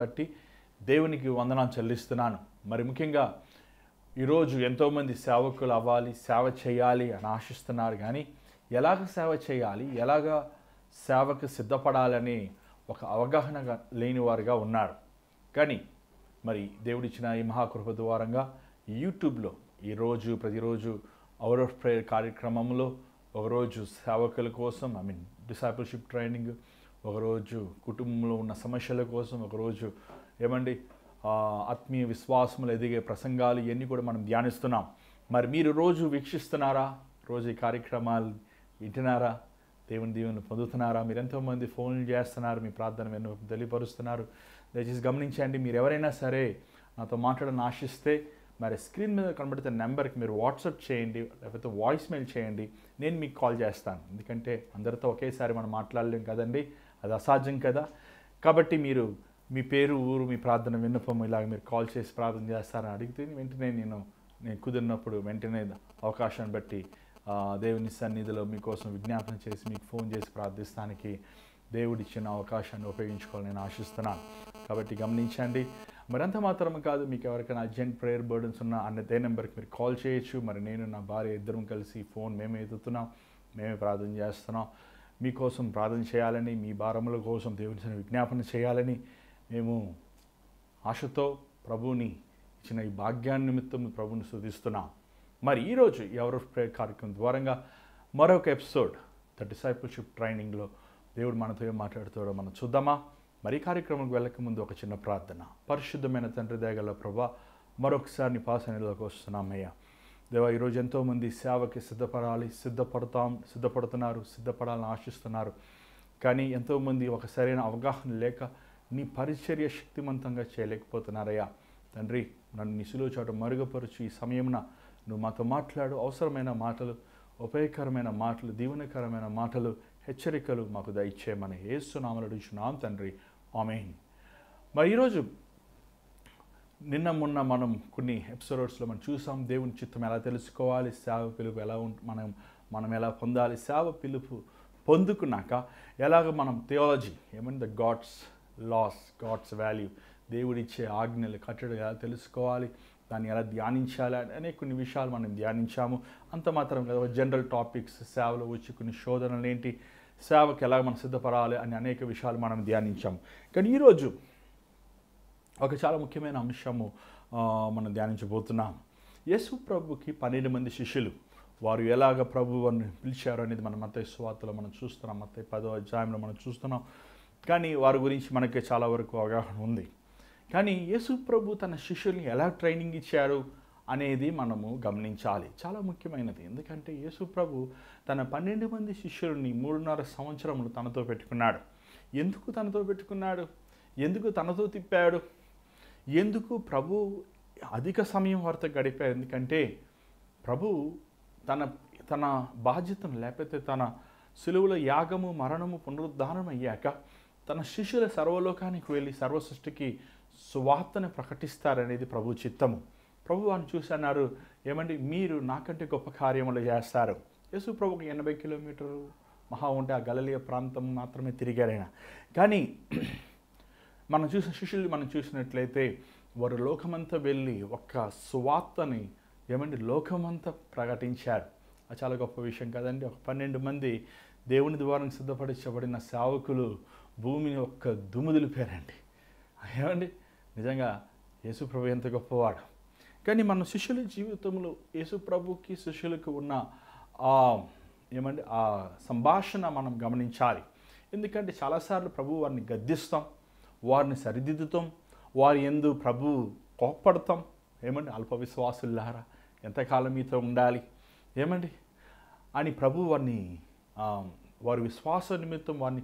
బట్టి దేవునికి వందనాలు చెల్లిస్తున్నాను. మరి ముఖ్యంగా ఈరోజు ఎంతోమంది సేవకులు అవ్వాలి, సేవ చేయాలి అని ఆశిస్తున్నారు. కానీ ఎలాగ సేవ చేయాలి, ఎలాగ సేవకు సిద్ధపడాలని ఒక అవగాహన లేని వారుగా ఉన్నారు. కానీ మరి దేవుడిచ్చిన ఈ మహాకృప ద్వారంగా యూట్యూబ్లో ప్రతిరోజు అవర్ ఆఫ్ ప్రేయర్ కార్యక్రమంలో ఒకరోజు సేవకుల కోసం డిసైపుల్షిప్ ట్రైనింగ్, ఒకరోజు కుటుంబంలో ఉన్న సమస్యల కోసం, ఒకరోజు ఆత్మీయ విశ్వాసములు ఎదిగే ప్రసంగాలు ఇవన్నీ కూడా మనం ధ్యానిస్తున్నాం. మరి మీరు రోజు వీక్షిస్తున్నారా? రోజు ఈ కార్యక్రమాలు వింటున్నారా? దేవుని పొందుతున్నారా? మీరు ఎంతోమంది ఫోన్లు చేస్తున్నారు, మీ ప్రార్థన తెలియపరుస్తున్నారు. దయచేసి గమనించండి. మీరు ఎవరైనా సరే నాతో మాట్లాడాలని ఆశిస్తే మరి స్క్రీన్ మీద కనబడుతున్న నెంబర్కి మీరు వాట్సాప్ చేయండి, లేకపోతే వాయిస్ మెయిల్ చేయండి. నేను మీకు కాల్ చేస్తాను. ఎందుకంటే అందరితో ఒకేసారి మనం మాట్లాడలేం కదండి, అది అసాధ్యం కదా. కాబట్టి మీరు మీ పేరు, ఊరు, మీ ప్రార్థన విన్నపం ఇలాగ మీరు కాల్ చేసి ప్రార్థన చేస్తారని అడిగితే వెంటనే నేను కుదిరినప్పుడు వెంటనే అవకాశాన్ని బట్టి దేవుని సన్నిధిలో మీకోసం విజ్ఞాపన చేసి మీకు ఫోన్ చేసి ప్రార్థిస్తానికి దేవుడిచ్చిన అవకాశాన్ని ఉపయోగించుకోవాలని నేను ఆశిస్తున్నాను. కాబట్టి గమనించండి. మరంత మాత్రం కాదు, మీకు ఎవరికైనా అర్జెంట్ ప్రేయర్ బర్డన్స్ ఉన్న అదే నెంబర్కి మీరు కాల్ చేయొచ్చు. మరి నేను నా భార్య ఇద్దరం కలిసి ఫోన్ మేమే ఎత్తుతున్నాం, మేమే ప్రార్థన చేస్తున్నాం. మీకోసం ప్రార్థన చేయాలని, మీ భారముల కోసం దేవుని విజ్ఞాపన చేయాలని మేము ఆశతో ప్రభువుని ఇచ్చిన ఈ భాగ్యాన్ని నిమిత్తం ప్రభువుని స్తుతిస్తున్నాం. మరి ఈరోజు అవర్ ఆఫ్ ప్రేయర్ కార్యక్రమం ద్వారంగా మరొక ఎపిసోడ్ ద డిసైపుల్షిప్ ట్రైనింగ్లో దేవుడు మనతో ఏం మాట్లాడుతాడో మనం చూద్దామా? మరి ఈ కార్యక్రమంకి వెళ్ళక ముందు ఒక చిన్న ప్రార్థన. పరిశుద్ధమైన తండ్రి దయగల ప్రభా, మరొకసారి నీ పాసనలోకి వస్తున్నామయ్యా. దేవా, ఈరోజు ఎంతోమంది సేవకి సిద్ధపడాలని ఆశిస్తున్నారు. కానీ ఎంతోమంది ఒక సరైన అవగాహన లేక నీ పరిచర్య శక్తివంతంగా చేయలేకపోతున్నారయ్యా. తండ్రి, నన్ను నీ సులువు చోట మరుగుపరుచు ఈ సమయమున నువ్వు మాతో మాట్లాడు. అవసరమైన మాటలు, ఉపయోగకరమైన మాటలు, దీవెనకరమైన మాటలు, హెచ్చరికలు మాకు దయచేయమని యేసు నామములో అడుగుచున్నాం తండ్రి, ఆమేన్. మరి ఈరోజు మొన్న మనం కొన్ని ఎపిసోడ్స్లో మనం చూసాం దేవుని చిత్తం ఎలా తెలుసుకోవాలి, సేవ పిలుపు ఎలా మనం ఎలా పొందాలి, సేవ పిలుపు పొందుకున్నాక ఎలాగ మనం theology the God's laws, God's value, దేవుడిచ్చే ఆజ్ఞలు, కట్టడలు ఎలా తెలుసుకోవాలి, దాన్ని ఎలా ధ్యానించాలి అనే కొన్ని విషయాలు మనం ధ్యానించాము. అంత మాత్రం కదా, జనరల్ టాపిక్స్, సేవలో వచ్చి కొన్ని శోధనలు ఏంటి, సేవకి ఎలా మనం సిద్ధపడాలి అని అనేక విషయాలు మనం ధ్యానించాము. కానీ ఈరోజు ఒక చాలా ముఖ్యమైన అంశము మనం ధ్యానించబోతున్నాం. యేసు ప్రభుకి 12 మంది శిష్యులు, వారు ఎలాగ ప్రభువుని పిలిచారు అనేది మనం మత్తయి సువార్తలో మనం చూస్తున్నాం, మత్తయి 10వ అధ్యాయంలో మనం చూస్తున్నాం. కానీ వారి గురించి మనకి చాలా వరకు అవగాహన ఉంది. కానీ యేసు ప్రభు తన శిష్యుల్ని ఎలా ట్రైనింగ్ ఇచ్చారు అనేది మనము గమనించాలి. చాలా ముఖ్యమైనది. ఎందుకంటే యేసు ప్రభు తన 12 మంది శిష్యుల్ని 3.5 సంవత్సరములు తనతో పెట్టుకున్నాడు. ఎందుకు తనతో పెట్టుకున్నాడు? ఎందుకు తనతో తిప్పాడు? ఎందుకు ప్రభు అధిక సమయం వారితో గడిపాడు? ఎందుకంటే ప్రభు తన బాధ్యతను, లేకపోతే తన సిలువలో యాగము, మరణము, పునరుద్ధానం అయ్యాక తన శిష్యుల సర్వలోకానికి వెళ్ళి సర్వ సృష్టికి సువార్తను ప్రకటిస్తారనేది ప్రభు చిత్తము. ప్రభు అని చూసి అన్నారు, మీరు నాకంటే గొప్ప కార్యములు చేస్తారు. యేసు ప్రభుకి 80 కిలోమీటర్లు మహా ఉంటే ఆ గలిలయ ప్రాంతం మాత్రమే తిరిగారైనా. కానీ మనం చూసిన శిష్యులు మనం చూసినట్లయితే వారు లోకమంతా వెళ్ళి ఒక్క సువార్తని లోకమంతా ప్రకటించారు. అది చాలా గొప్ప విషయం కదండి. ఒక 12 మంది దేవుని ద్వారా సిద్ధపరచబడిన సేవకులు భూమిని ఒక్క దుమ్ము దులిపారండి. నిజంగా యేసు ప్రభు ఎంత గొప్పవాడు. కానీ మన శిష్యుల జీవితంలో యేసు ప్రభుకి శిష్యులకు ఉన్న ఆ సంభాషణ మనం గమనించాలి. ఎందుకంటే చాలాసార్లు ప్రభు వారిని గద్దిస్తాం, వారిని సరిదిద్దుతాం, వారి యందు ప్రభు కోప్పడతాం. అల్ప విశ్వాసులారా, ఎంతకాలం మీతో ఉండాలి అని ప్రభు వారి విశ్వాస నిమిత్తం వారిని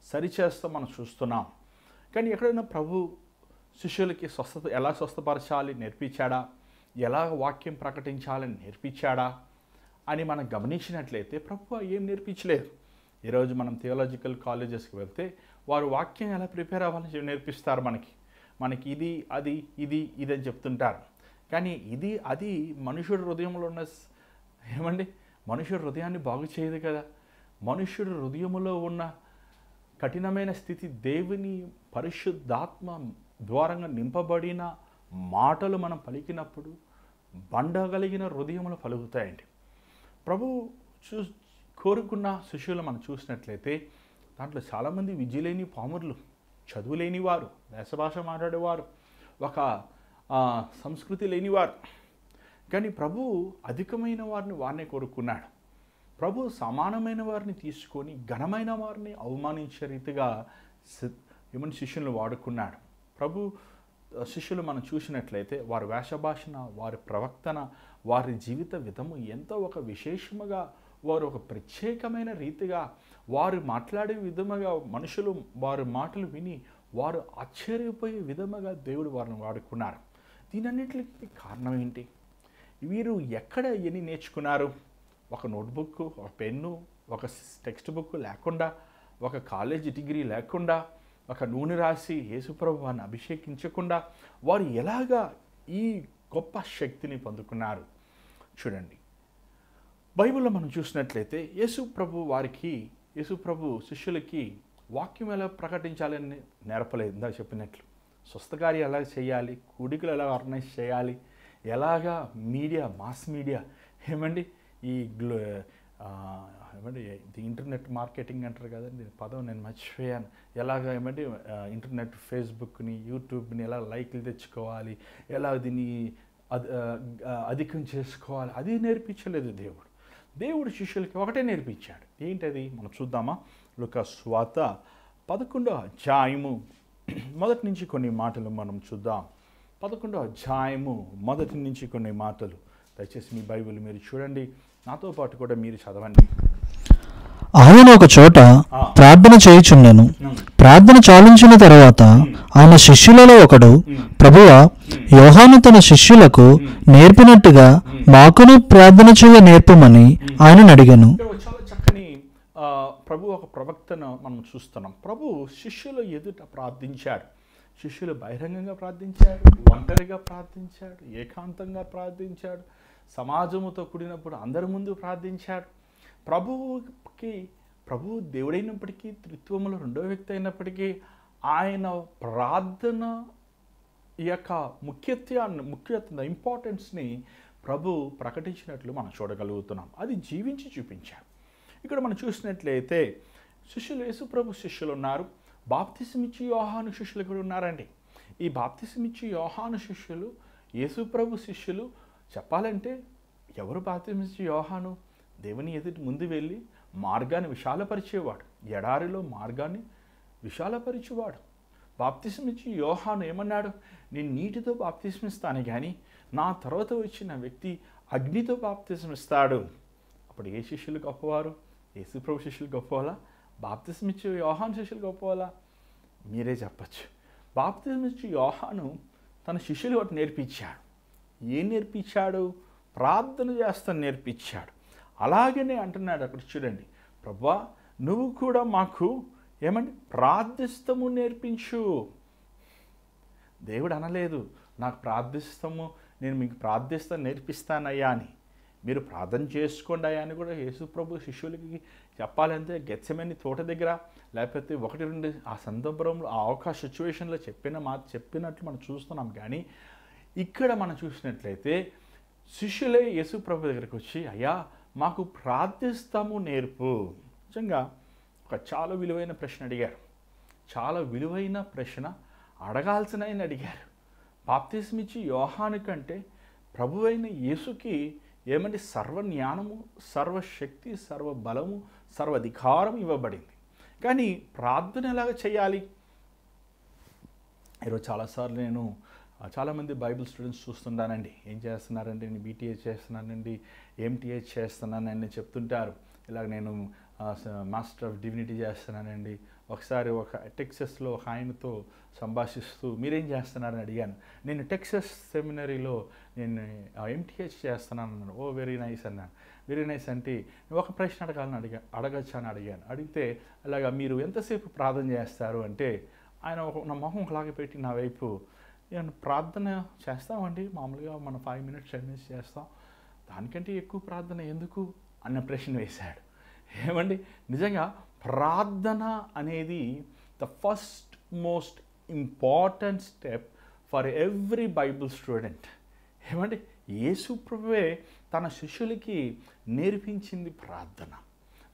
సరిచేస్తాం మనం చూస్తున్నాం. కానీ ఎక్కడైనా ప్రభు శిష్యులకి ఎలా స్వస్థపరచాలి నేర్పించాడా, ఎలా వాక్యం ప్రకటించాలని నేర్పించాడా అని మనం గమనించినట్లయితే ప్రభు ఏం నేర్పించలేదు. ఈరోజు మనం థియాలజికల్ కాలేజెస్కి వెళ్తే వారు వాక్యం ఎలా ప్రిపేర్ అవ్వాలని నేర్పిస్తారు. మనకి ఇది అది ఇది అని చెప్తుంటారు. కానీ అది మనుషుడి హృదయంలో ఉన్న మనుషుడి హృదయాన్ని బాగు చేయదు కదా. మనుష్యుడు హృదయములో ఉన్న కఠినమైన స్థితి దేవుని పరిశుద్ధాత్మ ద్వారంగా నింపబడిన మాటలు మనం పలికినప్పుడు బండగలిగిన హృదయములు పలుకుతాయండి. ప్రభు కోరుకున్న శిష్యులు మనం చూసినట్లయితే దాంట్లో చాలామంది విద్యలేని పామరులు, చదువులేని వారు, దేశభాష మాట్లాడేవారు, ఒక సంస్కృతి లేనివారు. కానీ ప్రభు అధికమైన వారినే కోరుకున్నాడు. ప్రభు సమానమైన వారిని తీసుకొని ఘనమైన వారిని అవమానించే రీతిగా శిష్యులను వాడుకున్నాడు. ప్రభు శిష్యులు మనం చూసినట్లయితే వారి వేషభాషణ, వారి ప్రవర్తన, వారి జీవిత విధము ఎంతో ఒక విశేషముగా, వారు ఒక ప్రత్యేకమైన రీతిగా, వారు మాట్లాడే విధముగా, మనుషులు వారి మాటలు విని వారు ఆశ్చర్యపోయే విధముగా దేవుడు వారిని వాడుకున్నారు. దీనన్నిటికీ కారణం ఏంటి? వీరు ఎక్కడ ఎన్ని నేర్చుకున్నారు? ఒక నోట్బుక్, ఒక పెన్ను, ఒక టెక్స్ట్ బుక్ లేకుండా, ఒక కాలేజీ డిగ్రీ లేకుండా, ఒక నూనె రాసి యేసుప్రభు వారిని అభిషేకించకుండా వారు ఎలాగా ఈ గొప్ప శక్తిని పొందుకున్నారు? చూడండి, బైబిల్లో మనం చూసినట్లయితే యేసుప్రభు శిష్యులకి వాక్యం ఎలా ప్రకటించాలని నేర్పలేదు. ఇందాక చెప్పినట్లు స్వస్థకార్యం ఎలా చేయాలి, కూడికలు ఎలా ఆర్గనైజ్ చేయాలి, ఎలాగా మాస్ మీడియా ఈ ది ఇంటర్నెట్ మార్కెటింగ్ అంటారు కదండి, పదం నేను మర్చిపోయాను. ఎలాగ ఇంటర్నెట్, ఫేస్బుక్ని, యూట్యూబ్ని ఎలా లైక్లు తెచ్చుకోవాలి, ఎలా దీన్ని అధికం చేసుకోవాలి, అది నేర్పించలేదు దేవుడు శిష్యులకి ఒకటే నేర్పించాడు. ఏంటది మనం చూద్దామా? లూకా సువార్త 11వ అధ్యాయము మొదటి నుంచి కొన్ని మాటలు మనం చూద్దాం. 11వ అధ్యాయము మొదటి నుంచి కొన్ని మాటలు. దయచేసి మీ బైబిల్ మీరు చూడండి, నాతో పాటు కూడా మీరు చదవండి. ఆయన ఒక చోట ప్రార్థన చేయుచుండెను. ప్రార్థన చాలించిన తర్వాత ఆయన శిష్యులలో ఒకడు, ప్రభువా, యోహాను తన శిష్యులకు నేర్పినట్టుగా మాకును ప్రార్థన చేయ నేర్పమని ఆయనను అడిగాను. చాలా చక్కని ప్రభు ఒక ప్రవక్తను మనం చూస్తున్నాం. ప్రభు శిష్యుల ఎదుట ప్రార్థించాడు. శిష్యులు బహిరంగంగా ప్రార్థించాడు, ఒంటరిగా ప్రార్థించాడు, ఏకాంతంగా ప్రార్థించాడు, సమాజముతో కూడినప్పుడు అందరి ముందు ప్రార్థించాడు. ప్రభు దేవుడైనప్పటికీ, త్రిత్వములో రెండో వ్యక్తి అయినప్పటికీ ఆయన ప్రార్థన యొక్క ముఖ్యత్వ ఇంపార్టెన్స్ని ప్రభు ప్రకటించినట్లు మనం చూడగలుగుతున్నాం. అది జీవించి చూపించాడు. ఇక్కడ మనం చూసినట్లయితే యేసుప్రభు శిష్యులు ఉన్నారు, బాప్తిసమిచ్చి యోహాను శిష్యులు కూడా ఉన్నారండి. ఈ బాప్తిసమిచ్చి యోహాను శిష్యులు, యేసుప్రభు శిష్యులు చెప్పాలంటే ఎవరు? బాప్తిసమిచ్చి యోహాను దేవుని ఎదుటి ముందు వెళ్ళి మార్గాన్ని విశాలపరిచేవాడు, ఎడారిలో మార్గాన్ని విశాలపరిచేవాడు. బాప్తిసమిచ్చి యోహాను ఏమన్నాడు? నేను నీటితో బాప్తిసమిస్తాను, కానీ నా తర్వాత వచ్చిన వ్యక్తి అగ్నితో బాప్తిసమిస్తాడు. అప్పుడు ఏ శిష్యులు గొప్పవారు? యేసుప్రభు శిష్యులు గొప్పవాళ్ళా? బాప్తిసమిచ్చి యోహాను శిష్యులు గొప్పవాళ్ళా? మీరే చెప్పచ్చు. బాప్తిసమిచ్చి యోహాను తన శిష్యులు ఒకటి నేర్పించాడు. ఏం నేర్పించాడు? ప్రార్థన చేస్తాను నేర్పించాడు. అలాగనే అంటున్నాడు అక్కడ చూడండి, ప్రభువా, నువ్వు కూడా మాకు ప్రార్థిస్తము నేర్పించు. దేవుడు అనలేదు నాకు ప్రార్థిస్తము, నేను మీకు ప్రార్థిస్తాను నేర్పిస్తానయ్యా అని. మీరు ప్రార్థన చేసుకోండి అయ్యా అని కూడా యేసుప్రభు శిష్యులకి చెప్పాలంటే గెత్సెమని తోట దగ్గర, లేకపోతే 1-2 ఆ సందర్భంలో ఆ అవకాశ సిచ్యువేషన్లో చెప్పినట్లు మనం చూస్తున్నాం. కానీ ఇక్కడ మనం చూసినట్లయితే శిష్యులే యేసుప్రభు దగ్గరికి వచ్చి, అయ్యా మాకు ప్రార్థిస్తాము నేర్పు. నిజంగా ఒక చాలా విలువైన ప్రశ్న అడిగారు. చాలా విలువైన ప్రశ్న అడగాల్సిన అడిగారు. బాప్తిసమిచ్చి యోహాను కంటే ప్రభువైన యేసుకి సర్వజ్ఞానము, సర్వశక్తి, సర్వబలము, సర్వాధికారం ఇవ్వబడింది. కానీ ప్రార్థన ఎలాగ చేయాలి? ఈరోజు చాలాసార్లు నేను చాలామంది బైబిల్ స్టూడెంట్స్ చూస్తున్నానండి. ఏం చేస్తున్నారండి? నేను బీటీఏ చేస్తున్నానండి, ఎంటీఏ చేస్తున్నానని చెప్తుంటారు. ఇలాగ నేను మాస్టర్ ఆఫ్ డివినిటీ చేస్తున్నానండి. ఒకసారి ఒక టెక్సస్లో ఒక ఆయనతో సంభాషిస్తూ మీరేం చేస్తున్నారని అడిగాను. నేను టెక్సస్ సెమినరీలో నేను ఎంటీహెచ్ చేస్తున్నాను అన్నాను. ఓ వెరీ నైస్ అన్నాను. వెరీ నైస్ అంటే ఒక ప్రశ్న అడగచ్చా అని అడిగాను. అడిగితే అలాగా మీరు ఎంతసేపు ప్రార్థన చేస్తారు అంటే ఆయన నా మొహం ఒకలాగే పెట్టి నా వైపు, నేను ప్రార్థన చేస్తామండి, మామూలుగా మనం 5 minutes 10 minutes చేస్తాం, దానికంటే ఎక్కువ ప్రార్థన ఎందుకు అన్న ప్రశ్న వేశాడు. నిజంగా ప్రార్థన అనేది the first most important step for every Bible student. ఏమంటే యేసు ప్రభువే తన శిష్యులకి నేర్పించింది ప్రార్థన.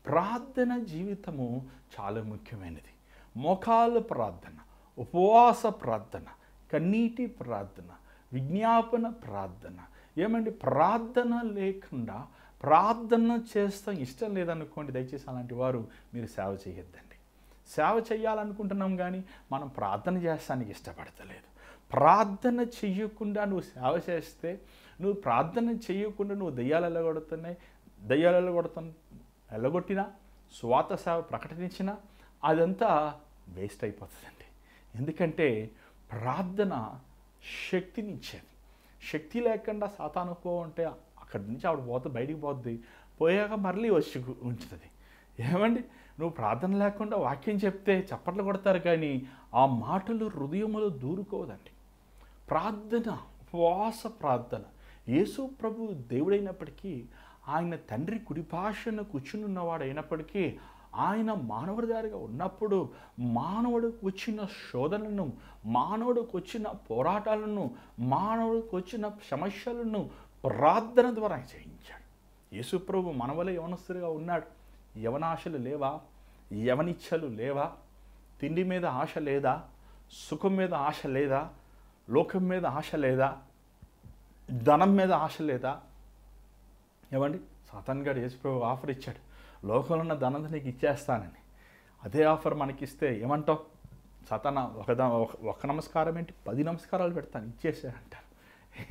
ప్రార్థన జీవితము చాలా ముఖ్యమైనది. మోకాళ్ళ ప్రార్థన, ఉపవాస ప్రార్థన, కన్నీటి ప్రార్థన, విజ్ఞాపన ప్రార్థన. ఏమండి ప్రార్థన లేకుండా ప్రార్థన చేస్తాం ఇష్టం లేదనుకోండి, దయచేసి అలాంటి వారు మీరు సేవ చేయొద్దండి. సేవ చేయాలనుకుంటున్నాం కానీ మనం ప్రార్థన చేస్తానికి ఇష్టపడతలేదు. ప్రార్థన చెయ్యకుండా నువ్వు సేవ చేస్తే, నువ్వు ప్రార్థన చెయ్యకుండా నువ్వు దయ్యాలు వెళ్ళగొట్టినా, స్వాత సేవ ప్రకటించినా అదంతా వేస్ట్ అయిపోతుందండి. ఎందుకంటే ప్రార్థన శక్తినిచ్చేది. శక్తి లేకుండా సాతాను ఉంటే అక్కడి నుంచి ఆవిడ బయటికి పోద్ది, పోయాక మళ్ళీ వచ్చి ఉంచుతుంది. ఏమండి నువ్వు ప్రార్థన లేకుండా వాక్యం చెప్తే చప్పట్లు కొడతారు కానీ ఆ మాటలు హృదయములో దూరుకోదండి. ప్రార్థన, ఉపవాస ప్రార్థన. యేసు ప్రభు దేవుడైనప్పటికీ, ఆయన తండ్రి కుడిపార్శ్వన కూర్చునున్నవాడు అయినప్పటికీ, ఆయన మానవుడిదారిగా ఉన్నప్పుడు మానవుడికి వచ్చిన శోధనలను, మానవుడికి వచ్చిన పోరాటాలను, మానవుడికి వచ్చిన సమస్యలను ప్రార్థన ద్వారా జయించాడు. యేసు ప్రభు మనవలే యవనస్తుడిగా ఉన్నాడు. యవనాశలు లేవా? యవనిచ్చలు లేవా? తిండి మీద ఆశ లేదా? సుఖం మీద ఆశ లేదా? లోకం మీద ఆశ లేదా? ధనం మీద ఆశ లేదా? ఏమండి సాతాన్ గారు యేసు ప్రభు ఆఫర్ ఇచ్చాడు, లోకంలో ఉన్న ధనం నీకు ఇచ్చేస్తానని. అదే ఆఫర్ మనకిస్తే ఏమంటావు? సాతాన ఒక నమస్కారం ఏంటి 10 నమస్కారాలు పెడతాను ఇచ్చేసే అంటారు.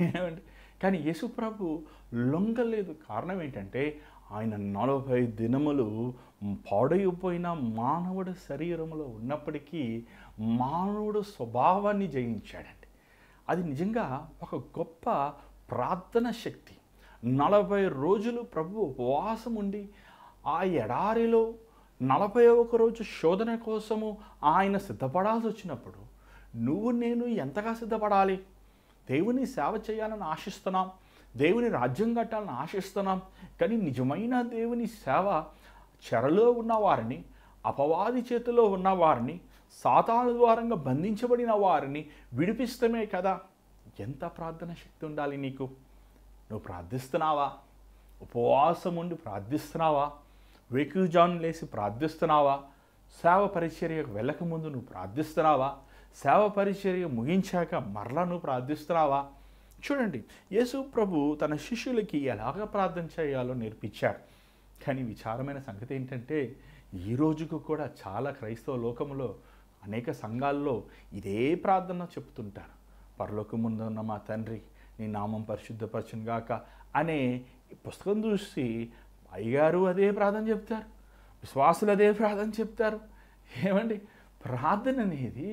ఏమండి కానీ యేసు ప్రభు లొంగలేదు. కారణం ఏంటంటే ఆయన 40 దినములు పాడైపోయిన మానవుడి శరీరంలో ఉన్నప్పటికీ మానవుడు స్వభావాన్ని జయించాడండి. అది నిజంగా ఒక గొప్ప ప్రార్థన శక్తి. 40 రోజులు ప్రభు ఉపవాసం ఉండి ఆ ఎడారిలో 41 రోజు శోధన కోసము ఆయన సిద్ధపడాల్సి వచ్చినప్పుడు నువ్వు నేను ఎంతగా సిద్ధపడాలి? దేవుని సేవ చేయాలని ఆశిస్తున్నాం, దేవుని రాజ్యం కట్టాలని ఆశిస్తున్నాం. కానీ నిజమైన దేవుని సేవ చెరలో ఉన్నవారిని, అపవాది చేతిలో ఉన్నవారిని, సాతాను ద్వారంగా బంధించబడిన వారిని విడిపిస్తమే కదా. ఎంత ప్రార్థన శక్తి ఉండాలి నీకు? నువ్వు ప్రార్థిస్తున్నావా? ఉపవాసం ఉండి ప్రార్థిస్తున్నావా? వేకువజాము లేసి ప్రార్థిస్తున్నావా? సేవ పరిచర్యకు వెళ్ళకముందు నువ్వు ప్రార్థిస్తున్నావా? సేవ పరిచర్య ముగించాక మరలా నువ్వు ప్రార్థిస్తున్నావా? చూడండి యేసు ప్రభు తన శిష్యులకి ఎలాగ ప్రార్థన చేయాలో నేర్పించాడు. కానీ విచారమైన సంగతి ఏంటంటే ఈ రోజుకు కూడా చాలా క్రైస్తవ లోకంలో అనేక సంఘాల్లో ఇదే ప్రార్థన చెప్తుంటారు. పరలోకముందు ఉన్న మా తండ్రి, నీ నామం పరిశుద్ధపరచును గాక అనే పుస్తకం చూసి అయ్యగారు అదే ప్రార్థన చెప్తారు, విశ్వాసులు అదే ప్రార్థన చెప్తారు. ఏమండి ప్రార్థన అనేది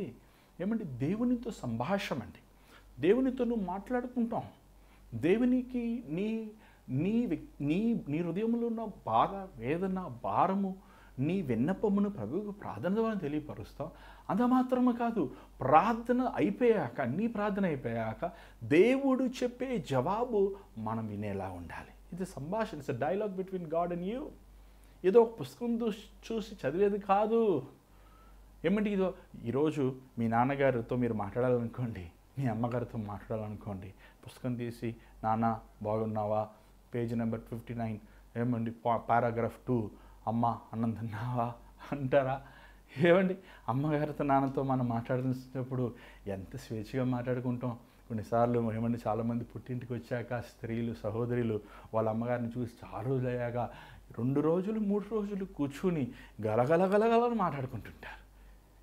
ఏమండి దేవునితో సంభాషణ అండి. దేవునితో నువ్వు మాట్లాడుకుంటాం. దేవునికి నీ నీ నీ నీ హృదయంలో ఉన్న బాధ, వేదన, భారము, నీ విన్నపమును ప్రభువుకు ప్రార్థన ద్వారా తెలియపరుస్తావు. అంత మాత్రమే కాదు, ప్రార్థన అయిపోయాక, నీ ప్రార్థన అయిపోయాక దేవుడు చెప్పే జవాబు మనం వినేలా ఉండాలి. ఇది సంభాషణ, it's dialogue between God and you. ఏదో ఒక పుస్తకం చూసి చదివేది కాదు. ఏమంటే ఇదో ఈరోజు మీ నాన్నగారితో మీరు మాట్లాడాలనుకోండి, మీ అమ్మగారితో మాట్లాడాలనుకోండి, పుస్తకం తీసి నాన్న బాగున్నావా, పేజ్ నెంబర్ 59, ఏమండి పారాగ్రాఫ్ 2, అమ్మ అన్నం తిన్నావా అంటారా? ఏమండి అమ్మగారితో నాన్నతో మనం మాట్లాడుతున్నప్పుడు ఎంత స్వేచ్ఛగా మాట్లాడుకుంటాం. కొన్నిసార్లు ఏమండి చాలామంది పుట్టింటికి వచ్చాక స్త్రీలు, సహోదరులు వాళ్ళ అమ్మగారిని చూసి చాలా రోజులు అయ్యాక 2 రోజులు 3 రోజులు కూర్చుని గలగలగలగలని మాట్లాడుకుంటుంటారు.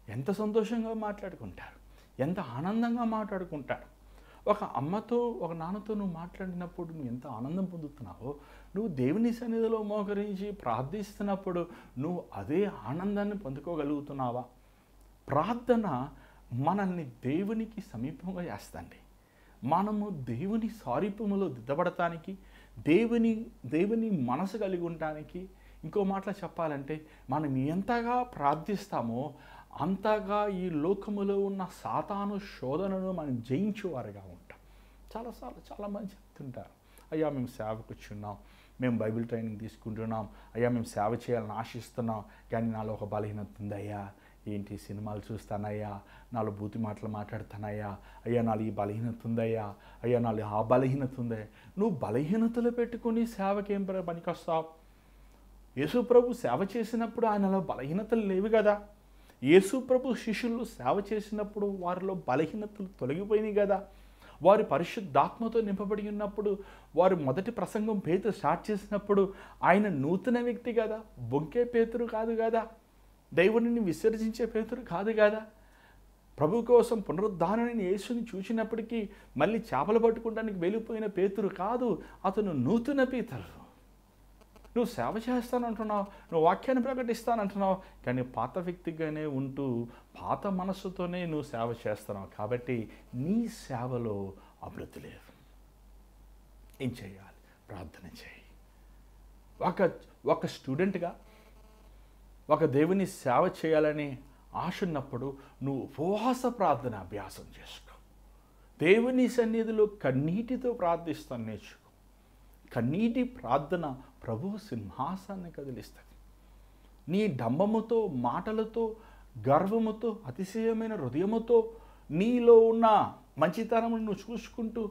ఎంత సంతోషంగా మాట్లాడుకుంటారు, ఎంత ఆనందంగా మాట్లాడుకుంటారు. ఒక అమ్మతో ఒక నాన్నతో నువ్వు మాట్లాడినప్పుడు నువ్వు ఎంత ఆనందం పొందుతున్నావో, నువ్వు దేవుని సన్నిధిలో మోకరించి ప్రార్థిస్తున్నప్పుడు నువ్వు అదే ఆనందాన్ని పొందుకోగలుగుతున్నావా? ప్రార్థన మనల్ని దేవునికి సమీపంగా చేస్తుంది. మనము దేవుని సారూప్యములో దిద్దబడటానికి, దేవుని మనసు కలిగి ఉండటానికి, ఇంకో మాటలో చెప్పాలంటే మనం ఎంతగా ప్రార్థిస్తామో అంతగా ఈ లోకములో ఉన్న సాతాను శోధనను మనం జయించేవారుగా ఉంటాం. చాలాసార్లు చాలామంది చెప్తుంటారు, అయ్యా మేము సేవకు వచ్చున్నాం, మేము బైబిల్ ట్రైనింగ్ తీసుకుంటున్నాం, అయ్యా మేము సేవ చేయాలని ఆశిస్తున్నాం, కానీ నాలో ఒక బలహీనత ఉంది అయ్యా, ఏంటి సినిమాలు చూస్తానయ్యా, నాలో బూతి మాటలు మాట్లాడుతానయ్యా, అయ్యా నాలో ఈ బలహీనత ఉందయ్యా, అయ్యా నాలో ఆ బలహీనత ఉందయ్యా. నువ్వు బలహీనతలు పెట్టుకుని సేవకేం పనికొస్తావు? యేసు ప్రభు సేవ చేసినప్పుడు ఆయనలో బలహీనతలు లేవు కదా. యేసు ప్రభు శిష్యులు సేవ చేసినప్పుడు వారిలో బలహీనతలు తొలగిపోయినాయి కదా. వారు పరిశుద్ధాత్మతో నింపబడి ఉన్నప్పుడు, వారు మొదటి ప్రసంగం పేతురు స్టార్ట్ చేసినప్పుడు ఆయన నూతన వ్యక్తి కదా, బొంకే పేతురు కాదు కదా, దేవుడిని విసర్జించే పేతురు కాదు కదా. ప్రభు కోసం పునరుద్ధారణని యేసుని చూసినప్పటికీ మళ్ళీ చేపలు పట్టుకోవడానికి వెళ్ళిపోయిన పేతురు కాదు, అతను నూతన పేతురు. నువ్వు సేవ చేస్తానంటున్నావు, నువ్వు వాక్యాన్ని ప్రకటిస్తానంటున్నావు, కానీ పాత వ్యక్తిగానే ఉంటూ పాత మనస్సుతోనే నువ్వు సేవ చేస్తున్నావు. కాబట్టి నీ సేవలో అభివృద్ధి లేదు. ఏం చేయాలి? ప్రార్థన చేయి. ఒక స్టూడెంట్గా ఒక దేవుని సేవ చేయాలని ఆశ ఉన్నప్పుడు నువ్వు ఉపవాస ప్రార్థన అభ్యాసం చేసుకో. దేవుని సన్నిధిలో కన్నీటితో ప్రార్థిస్తాను నేర్చుకో. కన్నీటి ప్రార్థన ప్రభు సింహాసాన్ని కదిలిస్తుంది. నీ డంబముతో, మాటలతో, గర్వముతో, అతిశయమైన హృదయముతో, నీలో ఉన్న మంచితనమును నువ్వు చూసుకుంటూ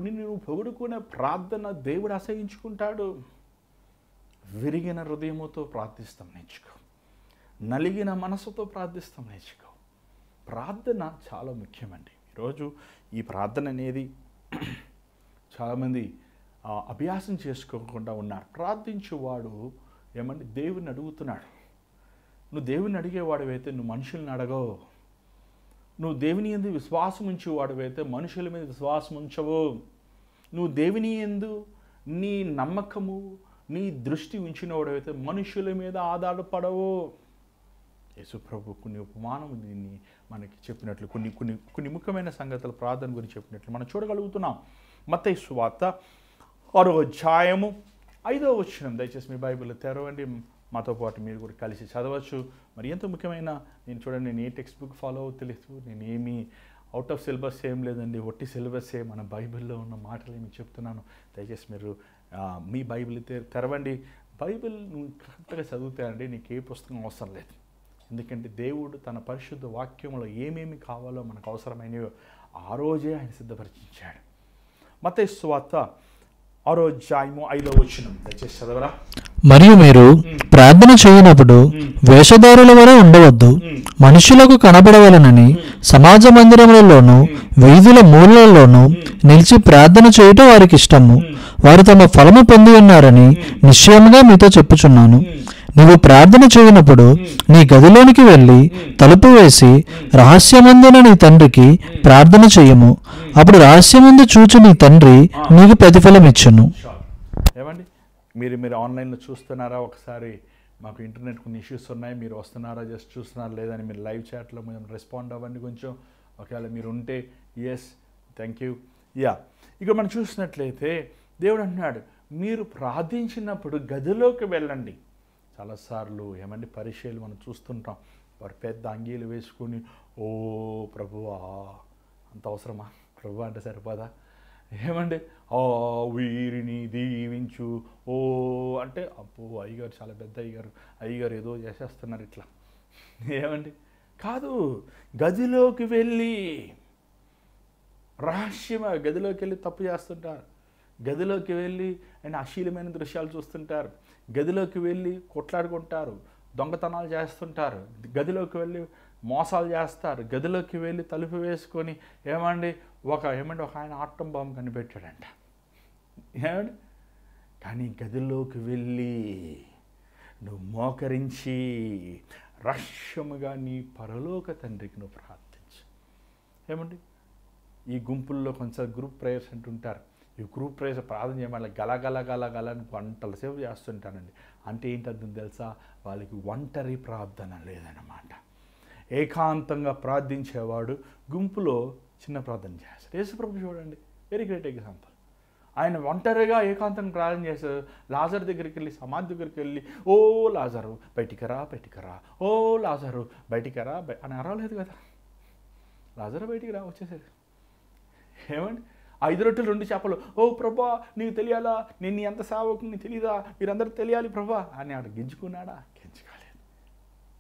నిన్ను పొగుడుకునే ప్రార్థన దేవుడు అసహించుకుంటాడు. విరిగిన హృదయముతో ప్రార్థిస్తాం నేర్చుకో. నలిగిన మనసుతో ప్రార్థిస్తాం నేర్చుకో. ప్రార్థన చాలా ముఖ్యమండి. ఈరోజు ఈ ప్రార్థన అనేది చాలామంది అభ్యాసం చేసుకోకుండా ఉన్నారు. ప్రార్థించేవాడు ఏమంటే దేవుని అడుగుతున్నాడు. నువ్వు దేవుని అడిగేవాడివైతే నువ్వు మనుషుల్ని అడగవు. నువ్వు దేవుని యందు విశ్వాసం ఉంచేవాడివైతే మనుషుల మీద విశ్వాసం ఉంచవు. నువ్వు దేవుని యందు నీ నమ్మకము, నీ దృష్టి ఉంచినవాడివైతే మనుషుల మీద ఆధారపడవు. యేసు ప్రభు కొన్ని ఉపమానం దీన్ని మనకి చెప్పినట్లు కొన్ని ముఖ్యమైన సంగతులు ప్రార్థన గురించి చెప్పినట్లు మనం చూడగలుగుతున్నాం. మత్తయి సువార్త 6వ అధ్యాయము 5వ వచనం. దయచేసి మీ బైబిల్ తెరవండి, మాతో పాటు మీరు కూడా కలిసి చదవచ్చు. మరి ఎంతో ముఖ్యమైన, నేను చూడండి, నేను ఏ టెక్స్ట్ బుక్ ఫాలో తెలియదు, నేను ఏమీ అవుట్ ఆఫ్ సిలబస్ ఏం లేదండి, ఒట్టి సిలబస్సే మన బైబిల్లో ఉన్న మాటలు ఏమి చెప్తున్నాను. దయచేసి మీరు మీ బైబిల్ తెరవండి. బైబిల్ నువ్వు కరెక్ట్గా చదువుతాయండి, నీకు ఏ పుస్తకం అవసరం లేదు. ఎందుకంటే దేవుడు తన పరిశుద్ధ వాక్యంలో ఏమేమి కావాలో మనకు అవసరమైనవో ఆ రోజే ఆయన సిద్ధపరిచాడు. మత్తయి సువార్త 6వ అధ్యాయము 5వ వచనం. దయచేసి చదవరా. మరియు మీరు ప్రార్థన చేయనప్పుడు వేషధారుల వలె ఉండవద్దు, మనుషులకు కనబడవలనని సమాజ మందిరములలోనూ వీధుల మూలల్లోనూ నిలిచి ప్రార్థన చేయుట వారికి ఇష్టము. వారు తమ ఫలము పొంది ఉన్నారని నిశ్చయముగా మీతో చెప్పుచున్నాను. నీవు ప్రార్థన చేయనప్పుడు నీ గదిలోనికి వెళ్ళి తలుపు వేసి రహస్యమందున నీ తండ్రికి ప్రార్థన చేయము. అప్పుడు రహస్యమందు చూచి నీ తండ్రి నీకు ప్రతిఫలం ఇచ్చును. ఏమండి, మీరు ఆన్లైన్లో చూస్తున్నారా? ఒకసారి మాకు ఇంటర్నెట్ కొన్ని ఇష్యూస్ ఉన్నాయి, మీరు వస్తున్నారా, జస్ట్ చూస్తున్నారా లేదని మీరు లైవ్ చాట్లో మేము రెస్పాండ్ అవ్వండి కొంచెం. ఒకవేళ మీరు ఉంటే ఎస్, థ్యాంక్ యూ. ఇక మనం చూసినట్లయితే దేవుడు అంటున్నాడు, మీరు ప్రార్థించినప్పుడు గదిలోకి వెళ్ళండి. చాలాసార్లు ఏమండి పరిచయాలు మనం చూస్తుంటాం, వారు పెద్ద అంగీలు వేసుకొని ఓ ప్రభువా, అంత అవసరమా? ప్రభు అంటే సరిపోదా? ఏమండి వీరిని దీవించు ఓ అంటే అబ్బో అయ్యగారు చాలా పెద్ద అయ్యగారు ఏదో చేసేస్తున్నారు ఇట్లా. ఏమండి కాదు, గదిలోకి వెళ్ళి రహస్యமாக గదిలోకి వెళ్ళి తప్పు చేస్తుంటారు. గదిలోకి వెళ్ళి ఆయన అశ్లీలమైన దృశ్యాలు చూస్తుంటారు. గదిలోకి వెళ్ళి కొట్లాడుకుంటారు, దొంగతనాలు చేస్తుంటారు, గదిలోకి వెళ్ళి మోసాలు చేస్తారు. గదిలోకి వెళ్ళి తలుపు వేసుకొని ఏమండి ఒక ఆయన ఆటం బాంబు కనిపెట్టాడంట. ఏమండి కానీ గదిలోకి వెళ్ళి నువ్వు మోకరించి రహస్యముగా నీ పరలోక తండ్రికి నువ్వు ప్రార్థించు. ఏమండి ఈ గుంపుల్లో కొంచెం గ్రూప్ ప్రేయర్స్ అంటుంటారు. ఈ గ్రూప్ ప్రేయర్స్ ప్రార్థన చేయమని గల అని గంటల సేపు చేస్తుంటానండి. అంటే ఏంటర్థం తెలుసా? వాళ్ళకి ఒంటరి ప్రార్థన లేదన్నమాట. ఏకాంతంగా ప్రార్థించేవాడు గుంపులో చిన్న ప్రార్థన చేస్తాడు. యేసుప్రభు చూడండి, వెరీ గ్రేట్ ఎగ్జాంపుల్. ఆయన ఒంటరిగా ఏకాంతంగా ప్రార్థన చేశారు. లాజర్ దగ్గరికి వెళ్ళి, సమాధి దగ్గరికి వెళ్ళి, ఓ లాజరు బయటికరా, ఓ లాజరు బయటికరా అని అరవలేదు కదా. లాజరు బయటికి రా వచ్చేసాడు. ఏమండి 5 రొట్టెలు 2 చేపలు, ఓ ప్రభా నీకు తెలియాలా, నేను నీ ఎంత సేవకుని తెలియదా, మీరందరూ తెలియాలి ప్రభా అని ఆడ గింజుకున్నాడా? గింజుకోలేదు.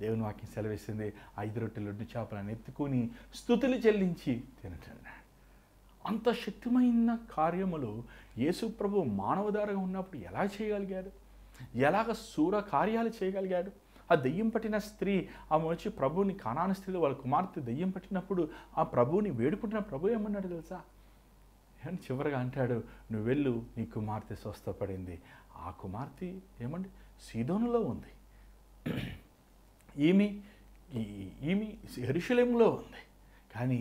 దేవుని వాక్యం సెలవిస్తుంది 5 రొట్టెలు 2 చేపలను ఎత్తుకొని స్తుతులు చెల్లించి తినటన్నాడు. అంత శక్తిమైన కార్యములు యేసు ప్రభు మానవధారగా ఉన్నప్పుడు ఎలా చేయగలిగాడు? ఎలాగ శూర కార్యాలు చేయగలిగాడు? ఆ దెయ్యం పట్టిన స్త్రీ ఆమె వచ్చి ప్రభువుని, కానాను స్త్రీలో వాళ్ళ కుమార్తె దెయ్యం పట్టినప్పుడు ఆ ప్రభువుని వేడుకుంటున్న ప్రభు ఏమన్నాడు తెలుసా? అని చివరిగా అంటాడు, నువ్వు వెళ్ళు, నీ కుమార్తె స్వస్థపడింది. ఆ కుమార్తె ఏమండి సీదోనులో ఉంది, ఈమె యెరూషలేములో ఉంది. కానీ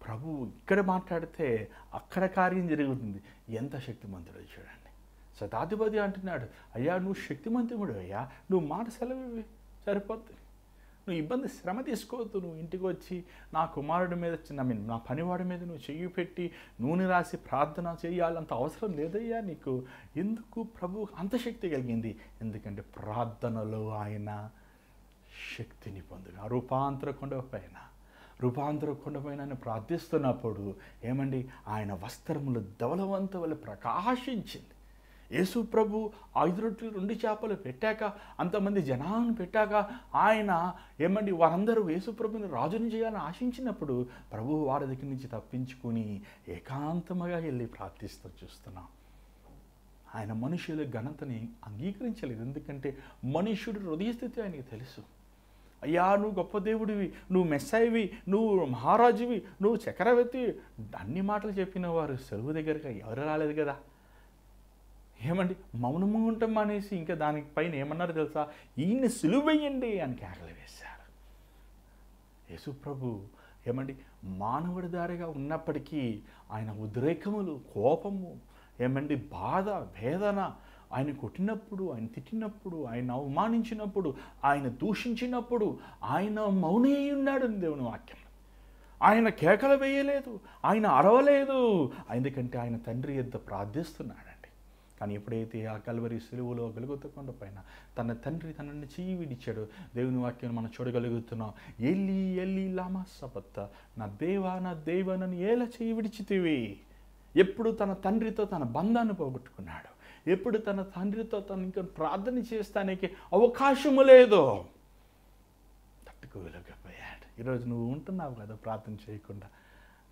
ప్రభు ఇక్కడ మాట్లాడితే అక్కడ కార్యం జరుగుతుంది. ఎంత శక్తిమంతుడో చూడండి. శతాధిపతి అంటున్నాడు, అయ్యా నువ్వు శక్తిమంతుడు అయ్యా, నువ్వు మాట సెలవు సరిపోద్ది, నువ్వు ఇబ్బంది శ్రమ తీసుకోవద్దు, నువ్వు ఇంటికి వచ్చి నా కుమారుడి మీద నా పనివాడి మీద నువ్వు చెయ్యి పెట్టి నూనె రాసి ప్రార్థన చేయాలంత అవసరం లేదయ్యా నీకు. ఎందుకు? ప్రభు అంత శక్తి కలిగింది. ఎందుకంటే ప్రార్థనలో ఆయన శక్తిని పొందుగా రూపాంతర కొండపైన ఆయన ప్రార్థిస్తున్నప్పుడు ఏమండి ఆయన వస్త్రములు ధవలవంత వల్ల ప్రకాశించింది. యేసు ప్రభు 5 రొట్టెలు 2 చేపలు పెట్టాక, అంతమంది జనాలను పెట్టాక ఆయన ఏమండి వారందరూ యేసు ప్రభుని రాజుని చేయాలని ఆశించినప్పుడు ప్రభు వారి దగ్గర నుంచి తప్పించుకొని ఏకాంతముగా వెళ్ళి ప్రార్థిస్తూ చూస్తున్నాం. ఆయన మనుషుల ఘనతని అంగీకరించలేదు. ఎందుకంటే మనుష్యుడి హృదయస్థితి ఆయనకి తెలుసు. అయ్యా నువ్వు గొప్ప దేవుడివి, నువ్వు మెస్సాయివి, నువ్వు మహారాజువి, నువ్వు చక్రవర్తి, అన్ని మాటలు చెప్పిన వారు సెలవు దగ్గరగా ఎవరు రాలేదు కదా. ఏమండి మౌనము ఉంటాం అనేసి ఇంకా దానిపైన ఏమన్నారు తెలుసా? ఈయన్ని సిలువేయండి అని కేకలు వేశారు. యేసు ప్రభు ఏమండి మానవుడి దారిగా ఉన్నప్పటికీ ఆయన ఉద్రేకములు, కోపము, ఏమండి బాధ, వేదన, ఆయన కొట్టినప్పుడు, ఆయన తిట్టినప్పుడు, ఆయన అవమానించినప్పుడు, ఆయన దూషించినప్పుడు ఆయన మౌనే ఉన్నాడు దేవుని వాక్యం. ఆయన కేకలు వేయలేదు, ఆయన అరవలేదు, ఎందుకంటే ఆయన తండ్రి యొద్ద ప్రార్థిస్తున్నాడండి. కానీ ఎప్పుడైతే ఆ కల్వరి సిలువలో గొల్గొతా కొండపైన తన తండ్రి తనని చెయ్యి విడిచాడు, దేవుని వాక్యం మనం చూడగలుగుతున్నాం. ఎల్లీ ఎల్లీ లామా సబక్తా, నా దేవా నన్ను ఎలా చెయ్యి విడిచితివి. ఎప్పుడు తన తండ్రితో తన బంధాన్ని పోగొట్టుకున్నాడు, ఎప్పుడు తన తండ్రితో తను ఇంకా ప్రార్థన చేస్తానికి అవకాశము లేదు, తట్టుకోలేకపోయాడు. ఈరోజు నువ్వు ఉంటున్నావు కదా ప్రార్థన చేయకుండా.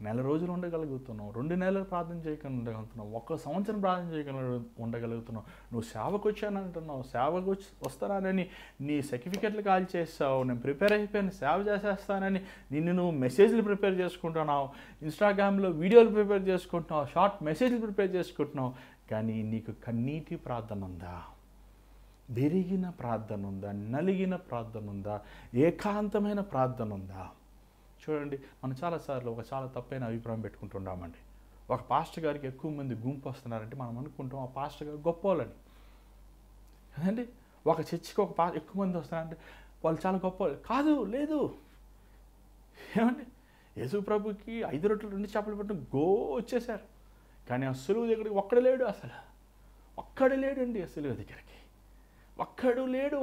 1 రోజులు ఉండగలుగుతున్నావు, 2 నెలలు ప్రార్థన చేయకుండా ఉండగలుగుతున్నావు, 1 సంవత్సరం ప్రార్థన చేయకుండా ఉండగలుగుతున్నావు. నువ్వు సేవకు వచ్చానంటున్నావు, సేవకు వస్తానని నీ సర్టిఫికెట్లు కాల్ చేస్తావు, నేను ప్రిపేర్ అయిపోయాను సేవ చేసేస్తానని నువ్వు మెసేజ్లు ప్రిపేర్ చేసుకుంటున్నావు, ఇన్స్టాగ్రామ్లో వీడియోలు ప్రిపేర్ చేసుకుంటున్నావు, షార్ట్ మెసేజ్లు ప్రిపేర్ చేసుకుంటున్నావు. కానీ నీకు కన్నీటి ప్రార్థన ఉందా? విరిగిన ప్రార్థన ఉందా? నలిగిన ప్రార్థన ఉందా? ఏకాంతమైన ప్రార్థన ఉందా? చూడండి, మనం చాలాసార్లు చాలా తప్పైన అభిప్రాయం పెట్టుకుంటున్నామండి. ఒక పాస్టర్ గారికి ఎక్కువ మంది గుంపు వస్తున్నారంటే మనం అనుకుంటాం ఆ పాస్టర్ గారు గొప్పవాళ్ళని కదండి. ఒక చర్చికి ఎక్కువ మంది వస్తున్నారంటే వాళ్ళు చాలా గొప్పవాళ్ళు కాదు. లేదు, ఏమండి యేసు ప్రభుకి 5 రొట్టెలు 2 చేపలు పెట్టిన వచ్చేసారు. కానీ ఆ సులువు దగ్గరికి ఒక్కడు లేడు, అసలు ఒక్కడు లేడండి. ఆ సులువు దగ్గరికి ఒక్కడు లేడు.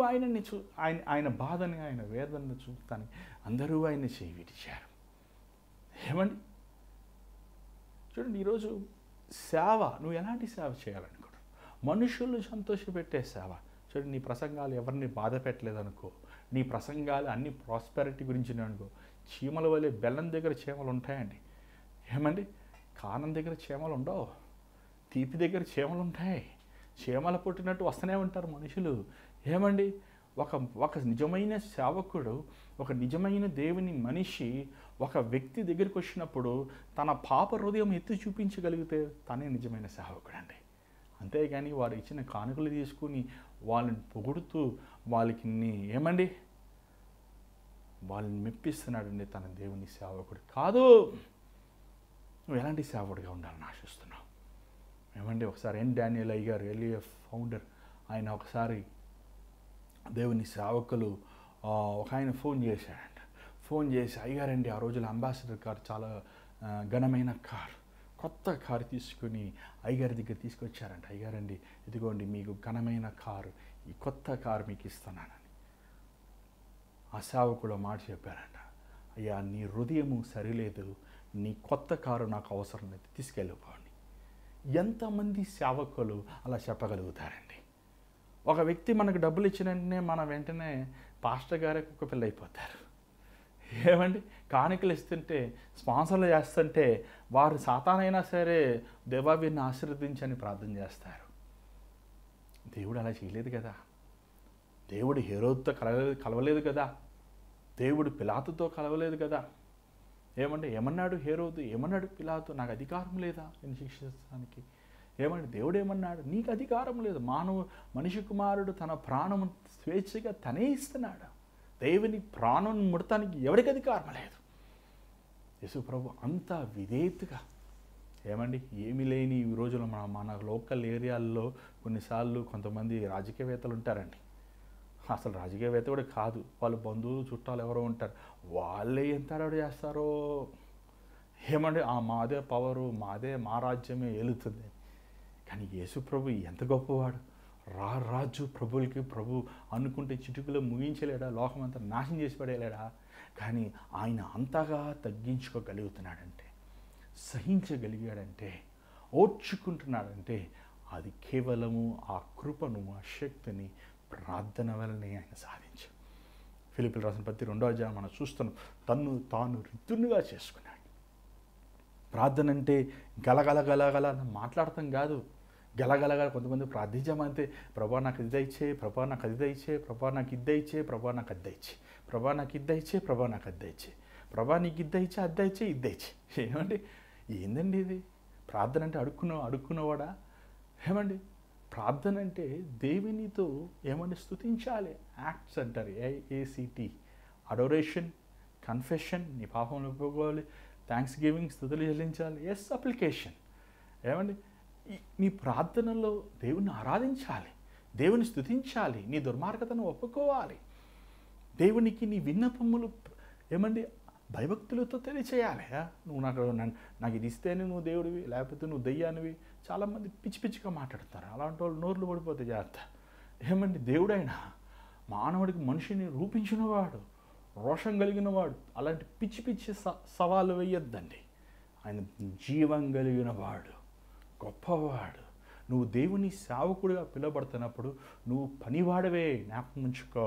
ఆయన బాధని, ఆయన వేదనను చూస్తానికి అందరూ ఆయన్ని చేయి విడిచారు. ఏమండి చూడండి, ఈరోజు సేవ, నువ్వు ఎలాంటి సేవ చేయాలనుకుంటావు? మనుషులను సంతోషపెట్టే సేవ. చూడండి, నీ ప్రసంగాలు ఎవరిని బాధ పెట్టలేదనుకో, నీ ప్రసంగాలు అన్ని ప్రాస్పెరిటీ గురించి అనుకో. చీమల వలె బెల్లం దగ్గర చీమలు ఉంటాయండి. ఏమండి కానం దగ్గర చీమలు ఉండవు, తీపి దగ్గర చీమలు ఉంటాయి. చీమలు పుట్టినట్టు వస్తూనే ఉంటారు మనుషులు. ఏమండి ఒక నిజమైన సేవకుడు, ఒక నిజమైన దేవుని మనిషి ఒక వ్యక్తి దగ్గరికి వచ్చినప్పుడు తన పాప హృదయం ఎత్తి చూపించగలిగితే తనే నిజమైన సేవకుడు అండి. అంతేగాని వారు ఇచ్చిన కానుకలు తీసుకుని వాళ్ళని పొగుడుతూ వాళ్ళకి ఏమండి వాళ్ళని మెప్పిస్తున్నాడండి తన దేవుని సేవకుడు కాదు. నువ్వు ఎలాంటి సేవకుడిగా ఉండాలని ఆశిస్తున్నావు? ఏమండి ఒకసారి డానియల్ అయ్యారు, ఎల్ఈఎఫ్ ఫౌండర్, ఆయన ఒకసారి దేవుని సేవకులు ఒక ఆయన ఫోన్ చేశాడంట. ఫోన్ చేసి, అయ్యారండి ఆ రోజుల్లో అంబాసిడర్ కార్ చాలా ఘనమైన కారు, కొత్త కారు తీసుకుని అయ్యగారి దగ్గర తీసుకొచ్చారంట. అయ్యారండి ఇదిగోండి మీకు ఘనమైన కారు, ఈ కొత్త కారు మీకు ఇస్తున్నానని. ఆ సేవకుడు మాట చెప్పారంట, అయ్యా నీ హృదయము సరిలేదు, నీ కొత్త కారు నాకు అవసరం లేదు, తీసుకెళ్ళిపోండి. ఎంతమంది సేవకులు అలా చెప్పగలుగుతారండి? ఒక వ్యక్తి మనకు డబ్బులు ఇచ్చిన వెంటనే మన వెంటనే పాస్టర్ గారికి ఒక పిల్ల అయిపోతారు. ఏమండి, కానుకలు ఇస్తుంటే, స్పాన్సర్లు చేస్తుంటే వారు సాతానైనా సరే దేవా వీరిని ఆశీర్వదించని ప్రార్థన చేస్తారు. దేవుడు అలా చేయలేదు కదా. దేవుడు హేరోదుతో కలవలేదు కదా. దేవుడు పిలాతుతో కలవలేదు కదా. ఏమన్నాడు హేరోదు, ఏమన్నాడు పిలాతు, నాకు అధికారం లేదా నేను శిక్షించడానికి? దేవుడు ఏమన్నాడు, నీకు అధికారం లేదు. మనిషి కుమారుడు తన ప్రాణము స్వేచ్ఛగా తనే ఇస్తున్నాడు. దేవుని ప్రాణం ముడతానికి ఎవరికి అధికారం లేదు. యేసు ప్రభు అంత విధేయతగా ఏమీ లేని ఈ రోజుల్లో మన లోకల్ ఏరియాల్లో కొన్నిసార్లు కొంతమంది రాజకీయవేత్తలు ఉంటారండి. అసలు రాజకీయవేత్త కూడా కాదు, వాళ్ళ బంధువులు చుట్టాలు ఎవరో ఉంటారు, వాళ్ళే ఎంత అడవాడు చేస్తారో. మాదే పవరు, మా రాజ్యమే ఏలుతుంది. కానీ యేసు ప్రభు ఎంత గొప్పవాడు. రాజు ప్రభువులకి ప్రభు అనుకుంటే చిటుకులో ముగించలేడా, లోకమంతా నాశనం చేసి పడేయలేడా? కానీ ఆయన అంతగా తగ్గించుకోగలుగుతున్నాడంటే, సహించగలిగాడంటే, ఓర్చుకుంటున్నాడంటే అది కేవలము ఆ కృపను, ఆ శక్తిని ప్రార్థన వలనే ఆయన సాధించాడు. ఫిలిప్పీయులకు రాసిన పత్రిక 2వ అధ్యాయం మనం చూస్తున్నాం. తన్ను తాను రితునుగా చేసుకున్నాడు. ప్రార్థన అంటే గలగల మాట్లాడటం కాదు. గలగలగా కొంతమంది ప్రార్థించామంతే, ప్రభా నాకు ఇది దయచే, ప్రభా నాకు అది దయచే, ప్రభా నాకు ఇది దయచే, ప్రభా నాకు అది దయచే, ప్రభా నాకు ఇది దయచే, ప్రభా నాకు అది దయచే, ప్రభా నీకు ఇది దయచే, అది దయచే, ఇది దయచే. ఏందండి ఇది? ప్రార్థన అంటే అడుక్కున్నవాడా? ప్రార్థన అంటే దేవునితో స్తుతించాలి. యాక్ట్స్ అంటారు, AACT, అడోరేషన్, కన్ఫెషన్, నీ పాపంలో ఒప్పుకోవాలి, థ్యాంక్స్ గివింగ్, స్తుతులు చెల్లించాలి, అప్లికేషన్. నీ ప్రార్థనలో దేవుని ఆరాధించాలి, దేవుని స్తుతించాలి, నీ దుర్మార్గతను ఒప్పుకోవాలి, దేవునికి నీ విన్నపములు భయభక్తులతో తెలియచేయాలి. నువ్వు నాకు ఇది ఇస్తేనే నువ్వు దేవుడివి, లేకపోతే నువ్వు దెయ్యానివి. చాలామంది పిచ్చిగా మాట్లాడతారు. అలాంటి వాళ్ళు నోర్లు పడిపోతే జాగ్రత్త. దేవుడైనా మానవుడికి మనిషిని రూపించినవాడు, రోషం కలిగినవాడు. అలాంటి పిచ్చి సవాలు వేయొద్దండి. ఆయన జీవం కలిగిన వాడు, గొప్పవాడు. నువ్వు దేవుని సేవకుడిగా పిలువబడుతున్నప్పుడు నువ్వు పనివాడవే, జ్ఞాపకం ఉంచుకో.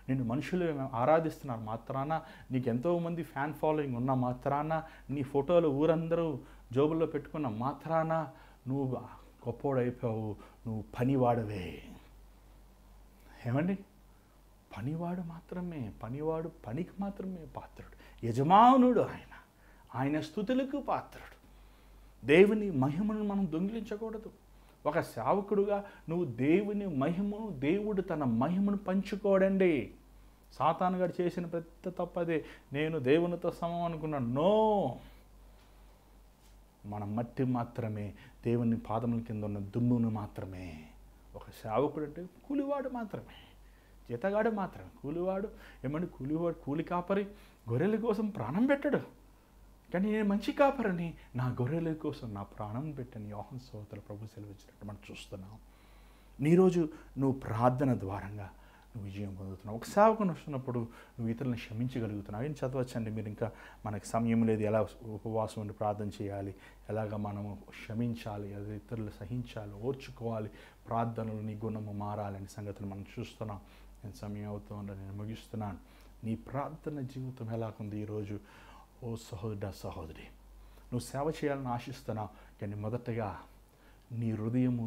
నిన్ను మనుషులు ఆరాధిస్తున్నారు మాత్రాన, నీకు ఎంతోమంది ఫ్యాన్ ఫాలోయింగ్ ఉన్న మాత్రాన, నీ ఫోటోలు ఊరందరూ జోబుల్లో పెట్టుకున్న మాత్రాన నువ్వు గొప్పోడైపోయావు. నువ్వు పనివాడవే. పనివాడు మాత్రమే, పనివాడు పనికి మాత్రమే పాత్రుడు. యజమానుడు ఆయన స్తుతులకు పాత్రుడు. దేవుని మహిమను మనం దొంగిలించకూడదు. ఒక సేవకుడుగా నువ్వు దేవుని మహిమను, దేవుడు తన మహిమను పంచుకోడండి. సాతాను గారు చేసిన పెద్ద తప్పదే, నేను దేవునితో సమం అనుకున్నాను. నో, మన మట్టి మాత్రమే, దేవుని పాదముల కింద ఉన్న దుమ్మును మాత్రమే. ఒక సేవకుడు అంటే కూలివాడు మాత్రమే, జీతగాడు మాత్రమే. కూలివాడు కూలి కాపరి గొర్రెల కోసం ప్రాణం పెట్టడు. కానీ నేను మంచి కాపరని, నా గొర్రెల కోసం నా ప్రాణం పెట్టని యోహాను సువార్తలో ప్రభు సెలవిచ్చినట్టు మనం చూస్తున్నాం. ఈరోజు నువ్వు ప్రార్థన ద్వారంగా నువ్వు విజయం పొందుతున్నావు. ఒక సేవకుని వస్తున్నప్పుడు నువ్వు ఇతరులను క్షమించగలుగుతున్నావు. ఏం చదవచ్చండి మీరు, ఇంకా మనకి సమయం లేదు. ఎలా ఉపవాసం ఉండి ప్రార్థన చేయాలి, ఎలాగ మనము క్షమించాలి, అది ఇతరులు సహించాలి, ఓర్చుకోవాలి, ప్రార్థనలు నీ గుణము మారాలనే సంగతిని మనం చూస్తున్నాం. నేను సమయం అవుతుందో నేను ముగిస్తున్నాను. నీ ప్రార్థన జీవితం ఎలాగుంది ఈరోజు? ఓ సహోదరుడా, సహోదరి, నువ్వు సేవ చేయాలని ఆశిస్తున్నావు. కానీ మొదటగా నీ హృదయము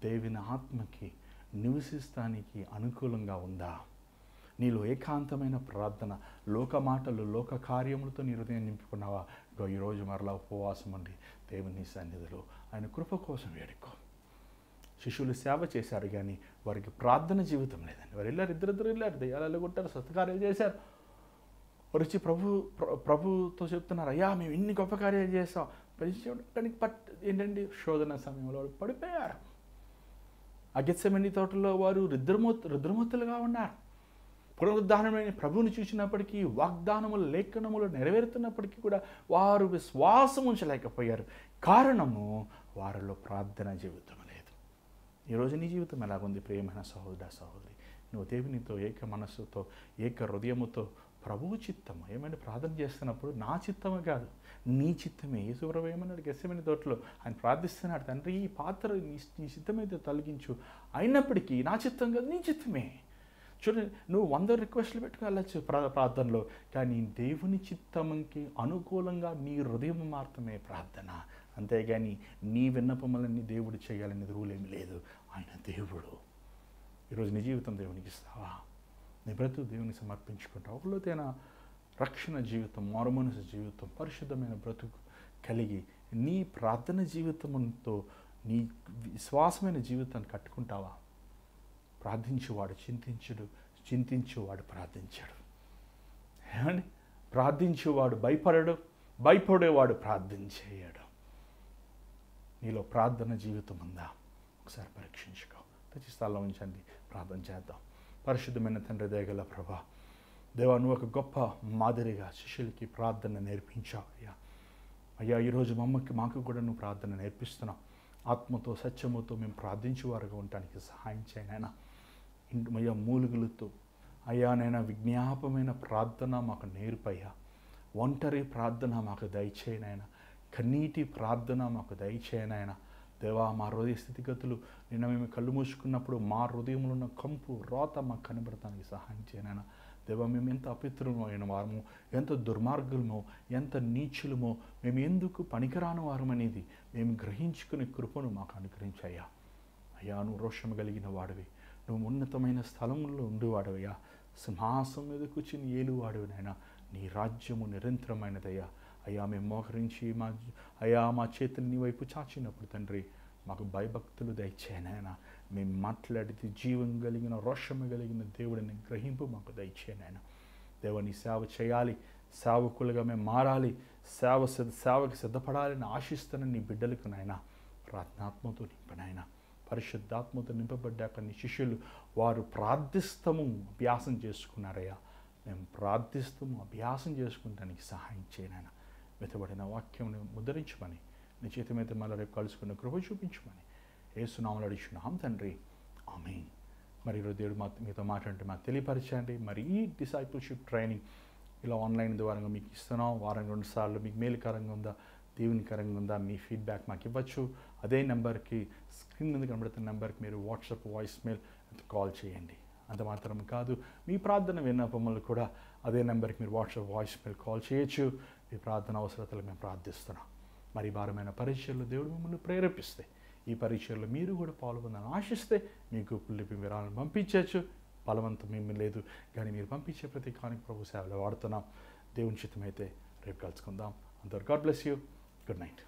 దేవుని ఆత్మకి నివసిస్తానికి అనుకూలంగా ఉందా? నీలో ఏకాంతమైన ప్రార్థన, లోక మాటలు, లోక కార్యములతో నీ హృదయం నింపుకున్నావా? ఈరోజు మరలా ఉపవాసం ఉండి దేవుని సన్నిధిలో ఆయన కృప కోసం వేడుకో. శిష్యులు సేవ చేశారు కానీ వారికి ప్రార్థన జీవితం లేదండి. వారు వెళ్ళారు, ఇద్దరు వెళ్ళారు, దెయ్యాలు కొట్టారు, సత్కార్యాలు చేశారు. వారు వచ్చి ప్రభుతో చెప్తున్నారు, అయ్యా మేము ఇన్ని గొప్ప కార్యాలు చేస్తాం. కానీ ఏంటండి, శోధన సమయంలో పడిపోయారు. ఆ గెత్సేమనీ తోటలో వారు రుద్రమూర్తులుగా ఉన్నారు. పునరుద్ధానమైన ప్రభువుని చూసినప్పటికీ, వాగ్దానములు, లేఖనములు నెరవేరుతున్నప్పటికీ కూడా వారు విశ్వాసం ఉంచలేకపోయారు. కారణము వారిలో ప్రార్థన జీవితం లేదు. ఈరోజు నీ జీవితం ఎలాగుంది ప్రియమైన సహోదర, సహోదరి? నువ్వు దేవునితో ఏక మనస్సుతో, ఏక హృదయముతో ప్రభువు చిత్తము. ఏమంటే ప్రార్థన చేస్తున్నప్పుడు నా చిత్తమే కాదు, నీ చిత్తమే. యేసుప్రభు ఏమన్నాడు గెత్సేమనే తోటలో? ఆయన ప్రార్థిస్తున్నాడు, తండ్రి ఈ పాత్ర నీ చిత్తమైతే తొలగించు, అయినప్పటికీ నా చిత్తం కాదు నీ చిత్తమే. చూడండి, నువ్వు 100 రిక్వెస్ట్లు పెట్టుకోవచ్చు ప్రార్థనలో, కానీ దేవుని చిత్తంకి అనుకూలంగా నీ హృదయం మాత్రమే ప్రార్థన. అంతేగాని నీ విన్నపములన్నీ దేవుడు చేయాలనేది రూల్ ఏమి లేదు. ఆయన దేవుడు. ఈరోజు నీ జీవితం దేవునికి ఇస్తావా? నీ బ్రతుకు దేవునికి సమర్పించుకుంటావు. ఒకలోతైన రక్షణ జీవితం, మారుమనసు జీవితం, పరిశుద్ధమైన బ్రతుకు కలిగి నీ ప్రార్థన జీవితంతో నీ విశ్వాసమైన జీవితాన్ని కట్టుకుంటావా? ప్రార్థించేవాడు చింతించడు, చింతించేవాడు ప్రార్థించాడు. ఏమండి? ప్రార్థించేవాడు భయపడడు, భయపడేవాడు ప్రార్థన చేయడు. నీలో ప్రార్థన జీవితం ఉందా? ఒకసారి పరీక్షించుకో. ప్రతి స్థలంలో ఉంచండి, ప్రార్థన చేద్దాం. పరిశుద్ధమైన తండ్రి, దయగల ప్రభా, దేవా, నువ్వు ఒక గొప్ప మాదిరిగా శిష్యులకి ప్రార్థన నేర్పించావు అయ్యా. అయ్యా, ఈరోజు మాకు కూడా నువ్వు ప్రార్థన నేర్పిస్తున్నావు. ఆత్మతో సత్యముతో మేము ప్రార్థించేవారుగా ఉండటానికి సహాయం చేయనైనా. అయ్యా, మూలుగులతో అయ్యా నైనా విజ్ఞాపమైన ప్రార్థన మాకు నేర్పయ్యా. ఒంటరి ప్రార్థన మాకు దయచేయనైనా. కన్నీటి ప్రార్థన మాకు దయచేయనైనా. దేవా, మా హృదయ స్థితిగతులు నిన్న మేము కళ్ళు మూసుకున్నప్పుడు మా హృదయంలో ఉన్న కంపు రోత మాకు కనబడటానికి సహాయం చేయనైనా. దేవా, మేము ఎంత అపిత్రమైన వారము, ఎంత దుర్మార్గులమో, ఎంత నీచులమో, మేము ఎందుకు పనికిరాని వారమనేది మేము గ్రహించుకునే కృపను మాకు అనుగ్రహించాయ్యా. అయ్యా, నువ్వు రోషం కలిగిన వాడివి, నువ్వు ఉన్నతమైన స్థలంలో ఉండేవాడవయ్యా. సింహాసం మీద కూర్చుని ఏలువాడునైనా. నీ రాజ్యము నిరంతరమైనదయ్యా. అయ్యా, మేము మోకరించి మా చేతులు నీ వైపు చాచినప్పుడు తండ్రి, మాకు భయభక్తులు దయచేయనైనా. మేము మాట్లాడితే జీవం కలిగిన, రోషము కలిగిన దేవుడిని గ్రహింపు మాకు దయచేయనైనా. దేవుని సేవ చేయాలి, సేవకులుగా మేము మారాలి, సేవకి సిద్ధపడాలని ఆశిస్తున్న నీ బిడ్డలకు నాయన ప్రార్థనాత్మతో నింపనైనా. పరిశుద్ధాత్మతో నింపబడ్డాక నీ శిష్యులు వారు ప్రార్థిస్తము అభ్యాసం చేసుకున్నారయ్యా. మేము ప్రార్థిస్తము అభ్యాసం చేసుకుంటానికి సహాయం చేయనైనా. వెతబడిన వాక్యం ముద్రించమని, నీ చేతమైతే మళ్ళీ రేపు కలుసుకున్న కృప చూపించమని యేసునామములో అడుగుచున్నాం తండ్రి, ఆమేన్. మరి ఈరోజు దేవుడు మీతో మాట్లాడితే మాకు తెలియపరచండి. మరి ఈ డిసైపుల్షిప్ ట్రైనింగ్ ఇలా ఆన్లైన్ ద్వారా మీకు ఇస్తున్నాం. వారం 2 సార్లు మీకు మేలుకరంగా ఉందా, దేవునికరంగా ఉందా, మీ ఫీడ్బ్యాక్ మాకు ఇవ్వచ్చు. అదే నెంబర్కి, స్క్రీన్ మీద కనబడుతున్న నెంబర్కి మీరు వాట్సాప్, వాయిస్ మెయిల్ కాల్ చేయండి. అంత మాత్రం కాదు, మీ ప్రార్థన విన్నపములు కూడా అదే నెంబర్కి మీరు వాట్సాప్, వాయిస్ మెయిల్ కాల్ చేయొచ్చు. మీ ప్రార్థన అవసరతలు మేము ప్రార్థిస్తున్నాం. మరి భారమైన పరీక్షల్లో దేవుడు మిమ్మల్ని ప్రేరేపిస్తే, ఈ పరీక్షల్లో మీరు కూడా పాల్గొందని ఆశిస్తే మీకు పుల్లిపి విరాళాలను పంపించవచ్చు. బలవంతం ఏమీ లేదు, కానీ మీరు పంపించే ప్రతి కానికి ప్రభు సేవలో వాడుతున్నాం. దేవుని చిత్తమైతే రేపు కలుసుకుందాం. అందరూ God bless you. Good night.